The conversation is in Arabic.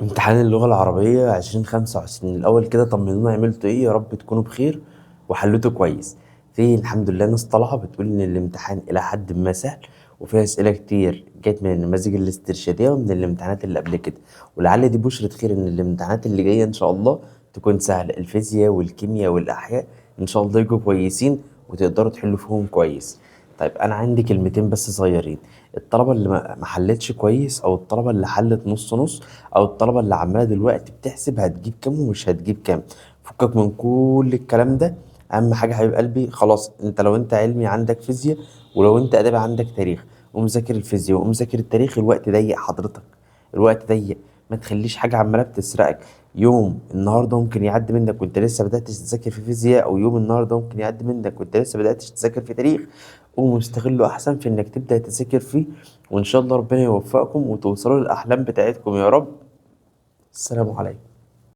امتحان اللغة العربية 2025 الأول كده، طمنونا عملتوا إيه؟ يا رب تكونوا بخير وحليتوا كويس. في الحمد لله ناس طالعة بتقول إن الامتحان إلى حد ما سهل، وفيه أسئلة كتير جت من النماذج الاسترشادية ومن الامتحانات اللي قبل كده، ولعل دي بشرة خير إن الامتحانات اللي جاية إن شاء الله تكون سهلة. الفيزياء والكيمياء والأحياء إن شاء الله يجوا كويسين وتقدروا تحلوا فيهم كويس. طيب أنا عندي كلمتين بس صغيرين: الطلبة اللي ما حلتش كويس، أو الطلبة اللي حلت نص نص، او الطلبه اللي عماله دلوقتي بتحسب هتجيب كام ومش هتجيب كام، فكك من كل الكلام ده. اهم حاجه حبيب قلبي، خلاص انت لو انت علمي عندك فيزياء، ولو انت ادبي عندك تاريخ، ومذاكر الفيزياء ومذاكر التاريخ. الوقت ضيق حضرتك، الوقت ضيق. ما تخليش حاجه عماله بتسرقك. يوم النهارده ممكن يعدي منك وانت لسه بداتش تذاكر في فيزياء، او يوم النهارده ممكن يعدي منك وانت لسه بداتش تذاكر في تاريخ. قوم استغله احسن في انك تبدا تذاكر فيه، وان شاء الله ربنا يوفقكم وتوصلوا للاحلام بتاعتكم يا رب. السلام عليكم.